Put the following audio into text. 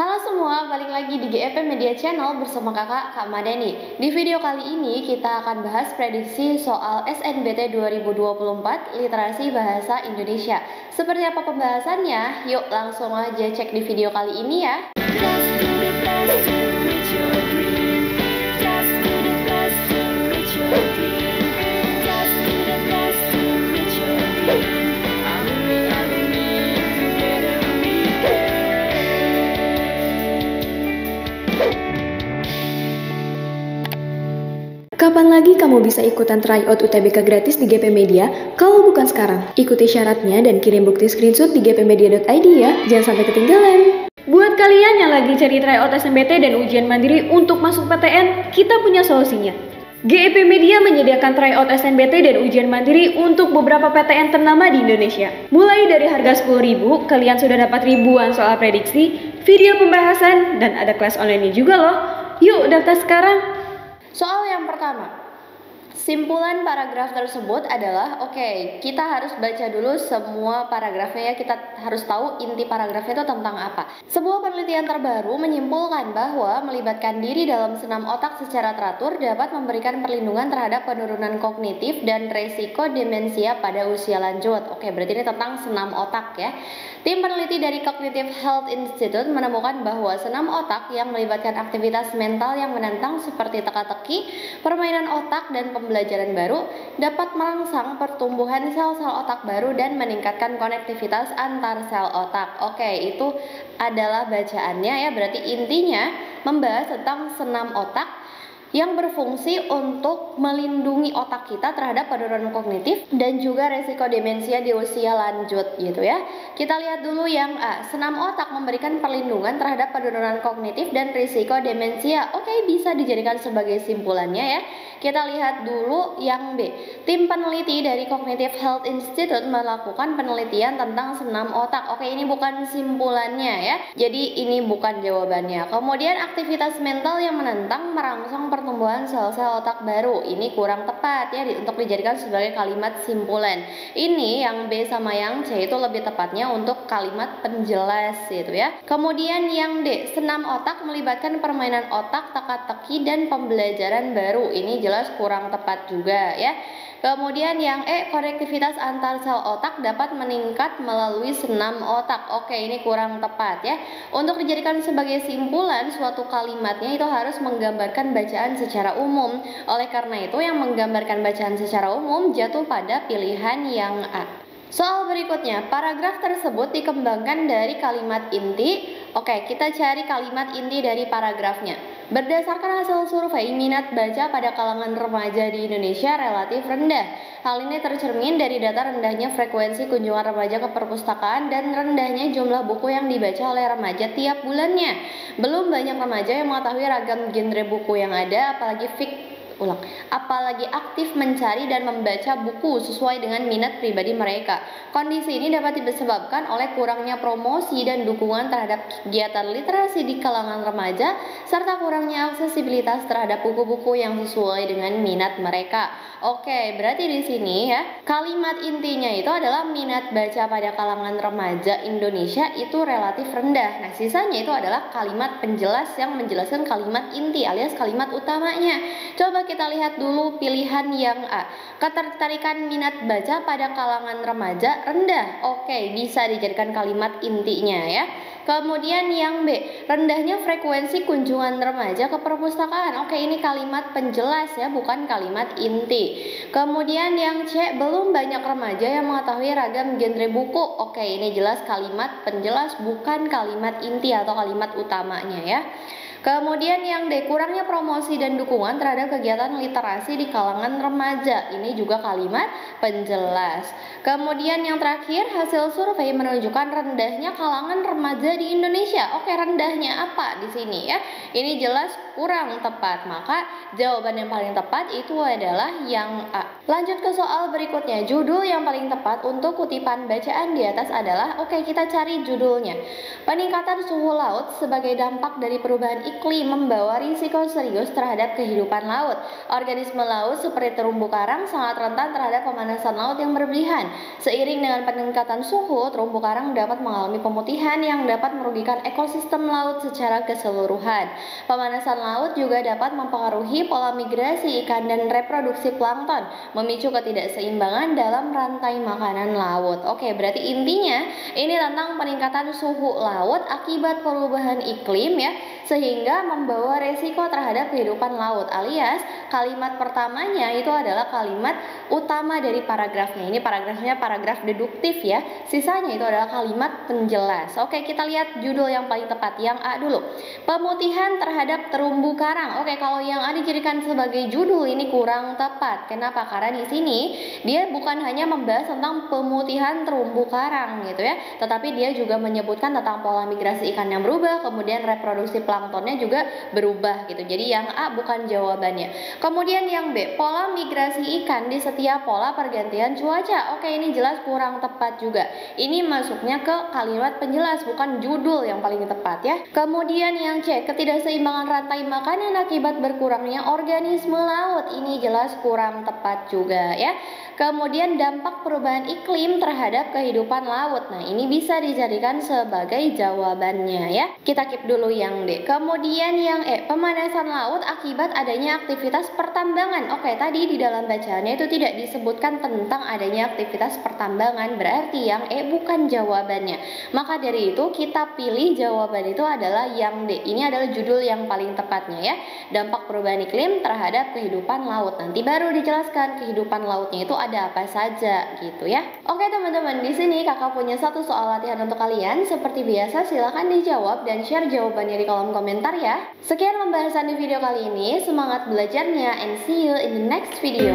Halo semua, balik lagi di GEP Media Channel bersama Kak Madani. Di video kali ini kita akan bahas prediksi soal SNBT 2024 Literasi Bahasa Indonesia. Seperti apa pembahasannya? Yuk langsung aja cek di video kali ini ya. Kapan lagi kamu bisa ikutan tryout UTBK gratis di GP Media? Kalau bukan sekarang, ikuti syaratnya dan kirim bukti screenshot di gpmedia.id ya, jangan sampai ketinggalan. Buat kalian yang lagi cari tryout SNBT dan ujian mandiri untuk masuk PTN, kita punya solusinya. GEP Media menyediakan tryout SNBT dan ujian mandiri untuk beberapa PTN ternama di Indonesia. Mulai dari harga 10.000, kalian sudah dapat ribuan soal prediksi, video pembahasan, dan ada kelas online-nya juga loh. Yuk daftar sekarang! Soal yang pertama, simpulan paragraf tersebut adalah kita harus baca dulu semua paragrafnya ya. Kita harus tahu inti paragrafnya itu tentang apa. Sebuah penelitian terbaru menyimpulkan bahwa melibatkan diri dalam senam otak secara teratur dapat memberikan perlindungan terhadap penurunan kognitif dan resiko demensia pada usia lanjut. Berarti ini tentang senam otak ya. Tim peneliti dari Cognitive Health Institute menemukan bahwa senam otak yang melibatkan aktivitas mental yang menantang seperti teka-teki, permainan otak, dan pembelajaran baru dapat merangsang pertumbuhan sel-sel otak baru dan meningkatkan konektivitas antar sel otak. Itu adalah bacaannya ya. Berarti intinya membahas tentang senam otak yang berfungsi untuk melindungi otak kita terhadap penurunan kognitif dan juga resiko demensia di usia lanjut gitu ya. Kita lihat dulu yang A, senam otak memberikan perlindungan terhadap penurunan kognitif dan risiko demensia. Bisa dijadikan sebagai simpulannya ya. Kita lihat dulu yang B. Tim peneliti dari Cognitive Health Institute melakukan penelitian tentang senam otak. Ini bukan simpulannya ya. Jadi ini bukan jawabannya. Kemudian aktivitas mental yang menantang merangsang pertumbuhan sel-sel otak baru. Ini kurang tepat ya untuk dijadikan sebagai kalimat simpulan. Ini yang B sama yang C itu lebih tepatnya untuk kalimat penjelas gitu ya. Kemudian yang D, senam otak melibatkan permainan otak, teka-teki, dan pembelajaran baru. Ini jelas kurang tepat juga ya. Kemudian yang E, konektivitas antar sel otak dapat meningkat melalui senam otak. Ini kurang tepat ya. Untuk dijadikan sebagai simpulan, suatu kalimatnya itu harus menggambarkan bacaan secara umum. Oleh karena itu, yang menggambarkan bacaan secara umum jatuh pada pilihan yang A. Soal berikutnya, paragraf tersebut dikembangkan dari kalimat inti. Kita cari kalimat inti dari paragrafnya. Berdasarkan hasil survei, minat baca pada kalangan remaja di Indonesia relatif rendah. Hal ini tercermin dari data rendahnya frekuensi kunjungan remaja ke perpustakaan dan rendahnya jumlah buku yang dibaca oleh remaja tiap bulannya. Belum banyak remaja yang mengetahui ragam genre buku yang ada, apalagi aktif mencari dan membaca buku sesuai dengan minat pribadi mereka. Kondisi ini dapat disebabkan oleh kurangnya promosi dan dukungan terhadap kegiatan literasi di kalangan remaja serta kurangnya aksesibilitas terhadap buku-buku yang sesuai dengan minat mereka. Berarti di sini ya, kalimat intinya itu adalah minat baca pada kalangan remaja Indonesia itu relatif rendah. Nah, sisanya itu adalah kalimat penjelas yang menjelaskan kalimat inti alias kalimat utamanya. Coba kita lihat dulu pilihan yang A. Ketertarikan minat baca pada kalangan remaja rendah. Bisa dijadikan kalimat intinya ya. Kemudian yang B, rendahnya frekuensi kunjungan remaja ke perpustakaan. Ini kalimat penjelas ya, bukan kalimat inti. Kemudian yang C, belum banyak remaja yang mengetahui ragam genre buku. Ini jelas kalimat penjelas, bukan kalimat inti atau kalimat utamanya ya. Kemudian yang D, kurangnya promosi dan dukungan terhadap kegiatan literasi di kalangan remaja. Ini juga kalimat penjelas. Kemudian yang terakhir, hasil survei menunjukkan rendahnya kalangan remaja di Indonesia. Rendahnya apa di sini ya? Ini jelas kurang tepat. Maka jawaban yang paling tepat itu adalah yang A. Lanjut ke soal berikutnya. Judul yang paling tepat untuk kutipan bacaan di atas adalah kita cari judulnya. Peningkatan suhu laut sebagai dampak dari perubahan iklim membawa risiko serius terhadap kehidupan laut. Organisme laut seperti terumbu karang sangat rentan terhadap pemanasan laut yang berlebihan. Seiring dengan peningkatan suhu, terumbu karang dapat mengalami pemutihan yang dapat merugikan ekosistem laut secara keseluruhan. Pemanasan laut juga dapat mempengaruhi pola migrasi ikan dan reproduksi plankton, memicu ketidakseimbangan dalam rantai makanan laut. Oke, berarti intinya ini tentang peningkatan suhu laut akibat perubahan iklim ya, sehingga membawa resiko terhadap kehidupan laut, alias kalimat pertamanya itu adalah kalimat utama dari paragrafnya. Ini paragrafnya paragraf deduktif ya, sisanya itu adalah kalimat penjelas. Oke, kita lihat judul yang paling tepat, yang A dulu. Pemutihan terhadap terumbu karang. Oke, kalau yang A dijadikan sebagai judul ini kurang tepat. Kenapa? Karena di sini dia bukan hanya membahas tentang pemutihan terumbu karang gitu ya, tetapi dia juga menyebutkan tentang pola migrasi ikan yang berubah, kemudian reproduksi planktonnya juga berubah gitu. Jadi yang A bukan jawabannya. Kemudian yang B, pola migrasi ikan di setiap pola pergantian cuaca. Oke, ini jelas kurang tepat juga. Ini masuknya ke kalimat penjelas, bukan judul yang paling tepat ya. Kemudian yang C, ketidakseimbangan rantai makanan akibat berkurangnya organisme laut. Ini jelas kurang tepat juga ya. Kemudian dampak perubahan iklim terhadap kehidupan laut. Nah, ini bisa dijadikan sebagai jawabannya ya. Kita keep dulu yang D. Kemudian yang E, pemanasan laut akibat adanya aktivitas pertambangan. Oke, tadi di dalam bacaannya itu tidak disebutkan tentang adanya aktivitas pertambangan, berarti yang E bukan jawabannya. Maka dari itu kita pilih jawaban itu adalah yang D. Ini adalah judul yang paling tepatnya ya. Dampak perubahan iklim terhadap kehidupan laut. Nanti baru dijelaskan kehidupan lautnya itu ada apa saja gitu ya. Oke teman-teman, di sini kakak punya satu soal latihan untuk kalian. Seperti biasa silahkan dijawab dan share jawabannya di kolom komentar ya. Sekian pembahasan di video kali ini. Semangat belajarnya and see you in the next video.